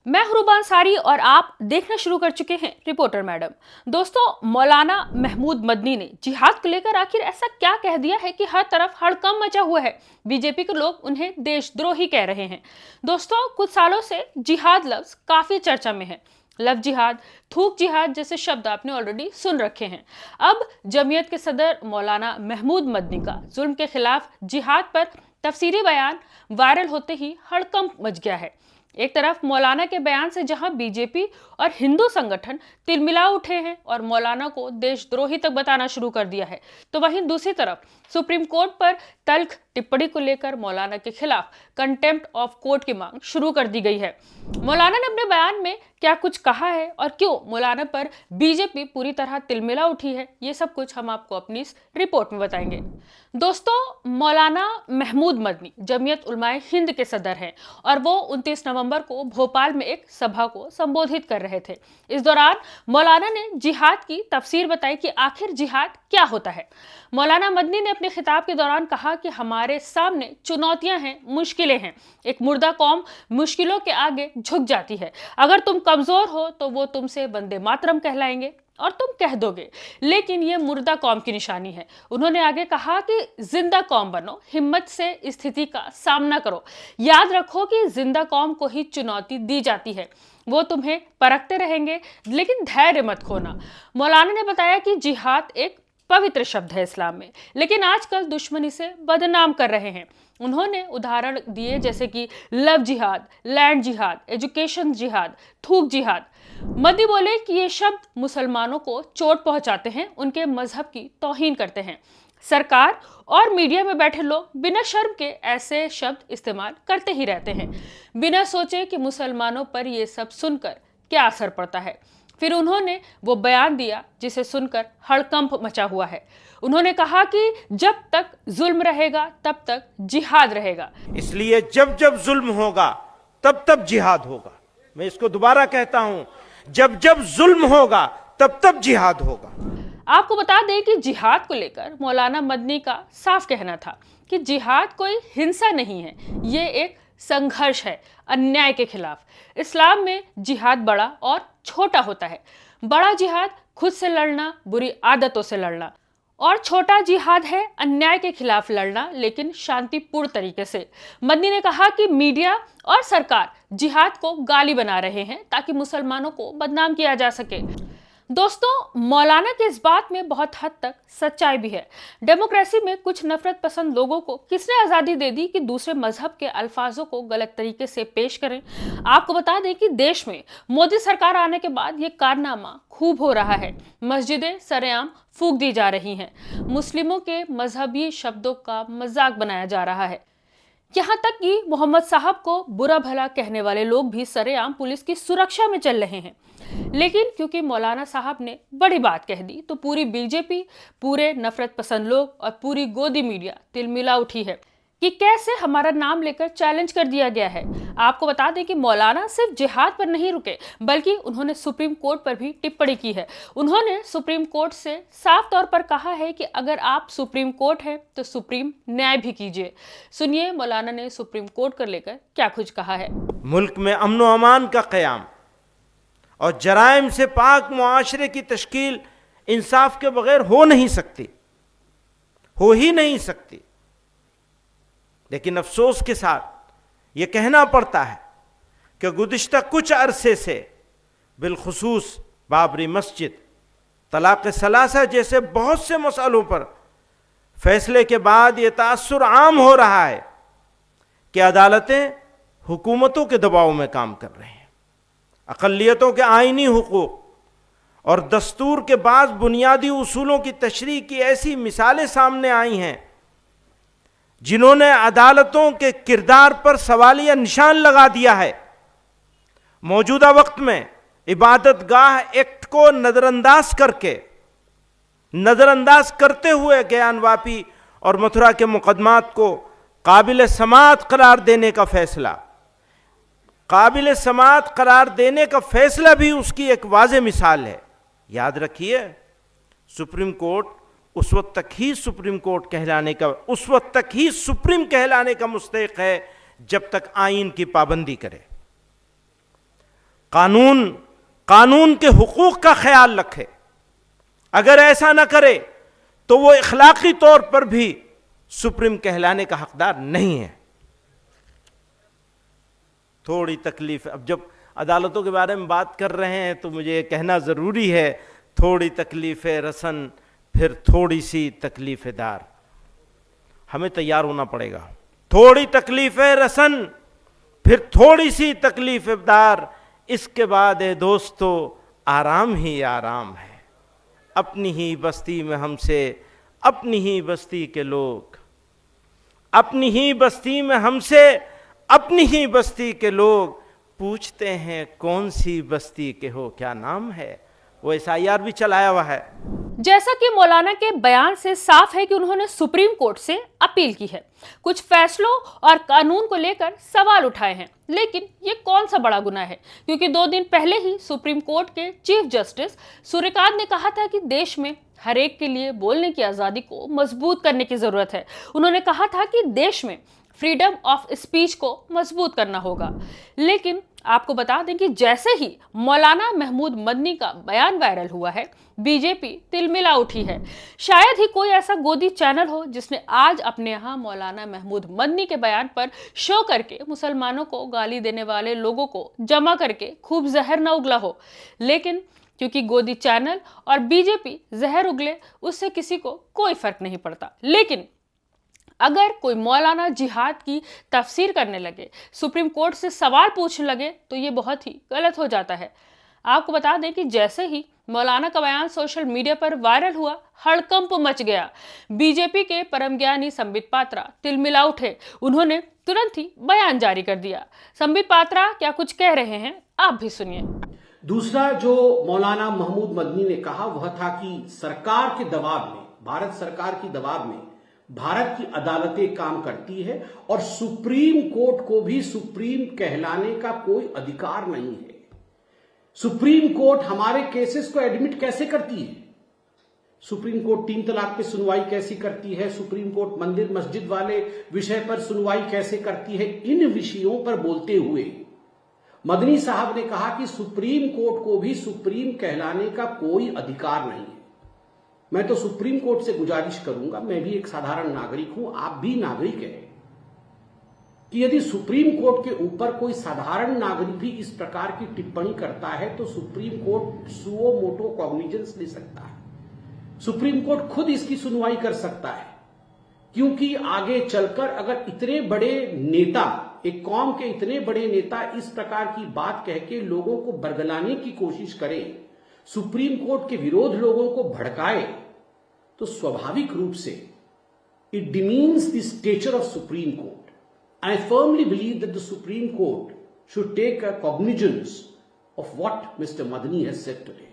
मैं हुरूबा अंसारी और आप देखना शुरू कर चुके हैं रिपोर्टर मैडम। दोस्तों, मौलाना महमूद मदनी ने जिहाद को लेकर आखिर ऐसा क्या कह दिया है कि हर तरफ हड़कंप मचा हुआ है। बीजेपी के लोग उन्हें देशद्रोही कह रहे हैं। दोस्तों, कुछ सालों से जिहाद लफ्ज काफी चर्चा में है। लव जिहाद, थूक जिहाद जैसे शब्द आपने ऑलरेडी सुन रखे हैं। अब जमीयत के सदर मौलाना महमूद मदनी का जुल्म के खिलाफ जिहाद पर तफसीरी बयान वायरल होते ही हड़कंप मच गया है। एक तरफ मौलाना के बयान से जहां बीजेपी और हिंदू संगठन तिलमिला उठे हैं और मौलाना को देशद्रोही तक बताना शुरू कर दिया है, तो वहीं दूसरी तरफ सुप्रीम कोर्ट पर तल्ख टिप्पणी को लेकर मौलाना के खिलाफ कंटेम्प्ट ऑफ कोर्ट की मांग शुरू कर दी गई है। मौलाना ने अपने बयान में क्या कुछ कहा है और क्यों मौलाना पर बीजेपी पूरी तरह तिलमिला उठी है, ये सब कुछ हम आपको अपनी इस रिपोर्ट में बताएंगे। दोस्तों, मौलाना महमूद मदनी जमीयत उलमाए हिंद के सदर हैं और वो 29 नवंबर को भोपाल में एक सभा को संबोधित कर रहे थे। इस दौरान मौलाना ने जिहाद की तफसीर बताई कि आखिर जिहाद क्या होता है। मौलाना मदनी ने अपने खिताब के दौरान कहा कि हमारे सामने चुनौतियां हैं, मुश्किलें हैं। एक मुर्दा कौम मुश्किलों के आगे झुक जाती है। अगर तुम कमजोर हो तो वो तुमसे वंदे मातरम कहलाएंगे और तुम कह दोगे, लेकिन ये मुर्दा कौम की निशानी है। उन्होंने आगे कहा कि जिंदा कौम बनो, हिम्मत से स्थिति का सामना करो। याद रखो कि जिंदा कौम को ही चुनौती दी जाती है, वो तुम्हें परखते रहेंगे, लेकिन धैर्य मत खोना। मौलाना ने बताया कि जिहाद एक पवित्र शब्द है इस्लाम में, लेकिन आजकल दुश्मनी से बदनाम कर रहे हैं। उन्होंने उदाहरण दिए जैसे कि लव जिहाद, लैंड जिहाद, एजुकेशन जिहाद, थूक जिहाद। मदनी बोले कि ये शब्द मुसलमानों को चोट पहुंचाते हैं, उनके मजहब की तौहीन करते हैं। सरकार और मीडिया में बैठे लोग बिना शर्म के ऐसे शब्द इस्तेमाल करते ही रहते हैं, बिना सोचे कि मुसलमानों पर ये सब सुनकर क्या असर पड़ता है। फिर उन्होंने वो बयान दिया जिसे सुनकर हड़कंप मचा हुआ है। उन्होंने कहा कि जब तक जुल्म रहेगा तब तक जिहाद रहेगा, इसलिए जब जब जुल्म होगा तब तब जिहाद होगा। मैं इसको दोबारा कहता हूं, जब जब जुल्म होगा तब तब जिहाद होगा। आपको बता दें कि जिहाद को लेकर मौलाना मदनी का साफ कहना था कि जिहाद कोई हिंसा नहीं है, ये एक संघर्ष है अन्याय के खिलाफ। इस्लाम में जिहाद बड़ा और छोटा होता है। बड़ा जिहाद खुद से लड़ना, बुरी आदतों से लड़ना, और छोटा जिहाद है अन्याय के खिलाफ लड़ना, लेकिन शांतिपूर्ण तरीके से। मदनी ने कहा कि मीडिया और सरकार जिहाद को गाली बना रहे हैं ताकि मुसलमानों को बदनाम किया जा सके। दोस्तों, मौलाना के इस बात में बहुत हद तक सच्चाई भी है। डेमोक्रेसी में कुछ नफरत पसंद लोगों को किसने आज़ादी दे दी कि दूसरे मजहब के अल्फाजों को गलत तरीके से पेश करें। आपको बता दें कि देश में मोदी सरकार आने के बाद ये कारनामा खूब हो रहा है। मस्जिदें सरेआम फूंक दी जा रही हैं, मुस्लिमों के मजहबी शब्दों का मजाक बनाया जा रहा है। यहाँ तक कि मोहम्मद साहब को बुरा भला कहने वाले लोग भी सरेआम पुलिस की सुरक्षा में चल रहे हैं। लेकिन क्योंकि मौलाना साहब ने बड़ी बात कह दी तो पूरी बीजेपी, पूरे नफरत पसंद लोग और पूरी गोदी मीडिया तिलमिला उठी है कि कैसे हमारा नाम लेकर चैलेंज कर दिया गया है। आपको बता दें कि मौलाना सिर्फ जिहाद पर नहीं रुके, बल्कि उन्होंने सुप्रीम कोर्ट पर भी टिप्पणी की है। उन्होंने सुप्रीम कोर्ट से साफ तौर पर कहा है कि अगर आप सुप्रीम कोर्ट हैं तो सुप्रीम न्याय भी कीजिए। सुनिए मौलाना ने सुप्रीम कोर्ट को लेकर क्या कुछ कहा है। मुल्क में अमन व अमान का क़याम और जराइम से पाक मुआशरे की तश्कील इंसाफ के बगैर हो नहीं सकती, हो ही नहीं सकती। लेकिन अफसोस के साथ ये कहना पड़ता है कि गुज़िश्ता कुछ अरसे से बिलखुसूस बाबरी मस्जिद, तलाक़ सलासा जैसे बहुत से मसलों पर फैसले के बाद ये तासुर आम हो रहा है कि अदालतें हुकूमतों के दबाव में काम कर रही हैं। अक़लियतों के आइनी हुकूक और दस्तूर के बाद बुनियादी उसूलों की तशरीह की ऐसी मिसालें सामने आई हैं जिन्होंने अदालतों के किरदार पर सवालिया निशान लगा दिया है। मौजूदा वक्त में इबादत गाह एक्ट को नज़रअंदाज करते हुए ज्ञानवापी और मथुरा के मुकदमात को काबिल समाअत करार देने का फैसला भी उसकी एक वाज़ेह मिसाल है। याद रखिए, सुप्रीम कोर्ट उस वक्त तक ही सुप्रीम कहलाने का मुस्तहिक है जब तक आइन की पाबंदी करे। कानून के हुकूक का ख्याल रखे। अगर ऐसा न करे तो वो इखलाकी तौर पर भी सुप्रीम कहलाने का हकदार नहीं है। थोड़ी तकलीफ, अब जब अदालतों के बारे में बात कर रहे हैं तो मुझे कहना ज़रूरी है, थोड़ी तकलीफ़ रसन फिर थोड़ी सी तकलीफ़ दार, हमें तैयार होना पड़ेगा। थोड़ी तकलीफ़ रसन फिर थोड़ी सी तकलीफ़ दार, इसके बाद है दोस्तों आराम ही आराम है। अपनी ही बस्ती में हमसे, अपनी ही बस्ती के लोग, अपनी ही बस्ती में हमसे, अपनी ही बस्ती के लोग पूछते हैं कौन सी बस्ती के हो, क्या नाम है। वो SIR भी चलाया हुआ है। जैसा कि मौलाना के बयान से साफ है कि उन्होंने सुप्रीम कोर्ट से अपील की है, कुछ फैसलों और कानून को लेकर सवाल उठाए हैं। लेकिन ये कौन सा बड़ा गुनाह है, क्योंकि 2 दिन पहले ही सुप्रीम कोर्ट के चीफ जस्टिस सूर्यकांत ने कहा था कि देश में हर एक के लिए बोलने की आज़ादी को मजबूत करने की ज़रूरत है। उन्होंने कहा था कि देश में फ्रीडम ऑफ स्पीच को मजबूत करना होगा। लेकिन आपको बता दें कि जैसे ही मौलाना महमूद मदनी का बयान वायरल हुआ है, बीजेपी तिलमिला उठी है। शायद ही कोई ऐसा गोदी चैनल हो जिसने आज अपने यहाँ मौलाना महमूद मदनी के बयान पर शो करके मुसलमानों को गाली देने वाले लोगों को जमा करके खूब जहर न उगला हो। लेकिन क्योंकि गोदी चैनल और बीजेपी जहर उगले, उससे किसी को कोई फर्क नहीं पड़ता। लेकिन अगर कोई मौलाना जिहाद की तफसीर करने लगे, सुप्रीम कोर्ट से सवाल पूछने लगे, तो ये बहुत ही गलत हो जाता है। आपको बता दें कि जैसे ही मौलाना का बयान सोशल मीडिया पर वायरल हुआ, हड़कंप मच गया। बीजेपी के परम ज्ञानी संबित पात्रा तिलमिला उठे। उन्होंने तुरंत ही बयान जारी कर दिया। संबित पात्रा क्या कुछ कह रहे हैं, आप भी सुनिए। दूसरा जो मौलाना महमूद मदनी ने कहा वह था कि सरकार के दबाव में, भारत सरकार की दबाव में भारत की अदालतें काम करती है और सुप्रीम कोर्ट को भी सुप्रीम कहलाने का कोई अधिकार नहीं है। सुप्रीम कोर्ट हमारे केसेस को एडमिट कैसे करती है? सुप्रीम कोर्ट 3 तलाक पे सुनवाई कैसी करती है? सुप्रीम कोर्ट मंदिर मस्जिद वाले विषय पर सुनवाई कैसे करती है? इन विषयों पर बोलते हुए मदनी साहब ने कहा कि सुप्रीम कोर्ट को भी सुप्रीम कहलाने का कोई अधिकार नहीं है। मैं तो सुप्रीम कोर्ट से गुजारिश करूंगा, मैं भी एक साधारण नागरिक हूं, आप भी नागरिक हैं, कि यदि सुप्रीम कोर्ट के ऊपर कोई साधारण नागरिक भी इस प्रकार की टिप्पणी करता है तो supreme court suo motu cognizance ले सकता है। सुप्रीम कोर्ट खुद इसकी सुनवाई कर सकता है, क्योंकि आगे चलकर अगर इतने बड़े नेता, एक कौम के इतने बड़े नेता इस प्रकार की बात कह के लोगों को बरगलाने की कोशिश करें, सुप्रीम कोर्ट के विरोध लोगों को भड़काए, तो स्वाभाविक रूप से it demeans the stature of Supreme Court. I firmly believe that the Supreme Court should take a cognizance of what Mr. Madani has said today.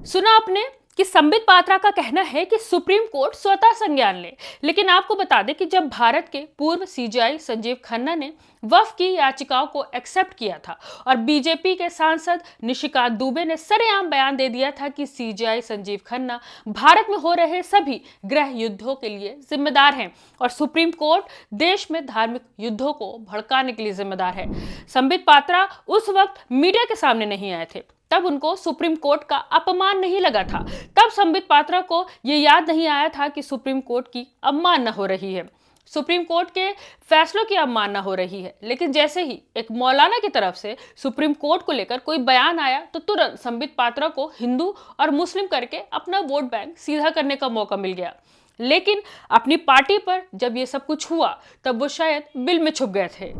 सुना आपने कि संबित पात्रा का कहना है कि सुप्रीम कोर्ट स्वतः संज्ञान ले। लेकिन आपको बता दें कि जब भारत के पूर्व CJI संजीव खन्ना ने वक्फ की याचिकाओं को एक्सेप्ट किया था और बीजेपी के सांसद निशिकांत दुबे ने सरेआम बयान दे दिया था कि CJI संजीव खन्ना भारत में हो रहे सभी गृह युद्धों के लिए जिम्मेदार हैं और सुप्रीम कोर्ट देश में धार्मिक युद्धों को भड़काने के लिए जिम्मेदार है। संबित पात्रा उस वक्त मीडिया के सामने नहीं आए थे, तब उनको सुप्रीम कोर्ट का अपमान नहीं लगा था। तब संबित पात्रा को यह याद नहीं आया था कि सुप्रीम कोर्ट की अवमानना हो रही है, सुप्रीम कोर्ट के फैसलों की अवमानना हो रही है। लेकिन जैसे ही एक मौलाना की तरफ से सुप्रीम कोर्ट को लेकर कोई बयान आया तो तुरंत संबित पात्रा को हिंदू और मुस्लिम करके अपना वोट बैंक सीधा करने का मौका मिल गया। लेकिन अपनी पार्टी पर जब ये सब कुछ हुआ तब वो शायद बिल में छुप गए थे।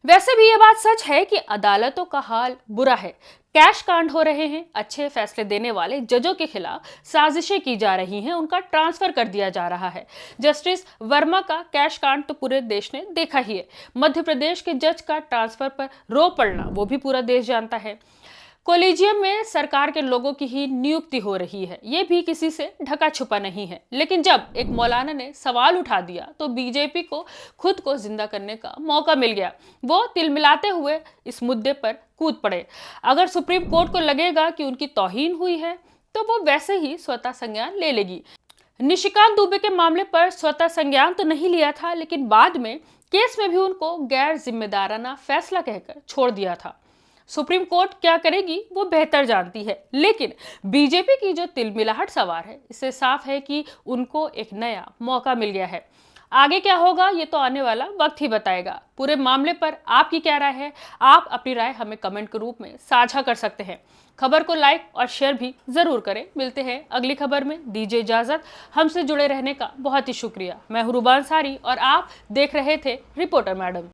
वैसे भी ये बात सच है कि अदालतों का हाल बुरा है। कैश कांड हो रहे हैं, अच्छे फैसले देने वाले जजों के खिलाफ साजिशें की जा रही हैं, उनका ट्रांसफर कर दिया जा रहा है। जस्टिस वर्मा का कैश कांड तो पूरे देश ने देखा ही है। मध्य प्रदेश के जज का ट्रांसफर पर रो पड़ना वो भी पूरा देश जानता है। कोलिजियम में सरकार के लोगों की ही नियुक्ति हो रही है, ये भी किसी से ढका छुपा नहीं है। लेकिन जब एक मौलाना ने सवाल उठा दिया तो बीजेपी को खुद को जिंदा करने का मौका मिल गया। वो तिलमिलाते हुए इस मुद्दे पर कूद पड़े। अगर सुप्रीम कोर्ट को लगेगा कि उनकी तौहीन हुई है तो वो वैसे ही स्वतः संज्ञान ले लेगी। निशिकांत दुबे के मामले पर स्वतः संज्ञान तो नहीं लिया था, लेकिन बाद में केस में भी उनको गैर जिम्मेदाराना फैसला कहकर छोड़ दिया था। सुप्रीम कोर्ट क्या करेगी वो बेहतर जानती है, लेकिन बीजेपी की जो तिलमिलाहट सवार है, इससे साफ है कि उनको एक नया मौका मिल गया है। आगे क्या होगा ये तो आने वाला वक्त ही बताएगा। पूरे मामले पर आपकी क्या राय है? आप अपनी राय हमें कमेंट के रूप में साझा कर सकते हैं। खबर को लाइक और शेयर भी जरूर करें। मिलते हैं अगली खबर में, दीजिए इजाजत। हमसे जुड़े रहने का बहुत ही शुक्रिया। मैं हूं रूबा अंसारी और आप देख रहे थे रिपोर्टर मैडम।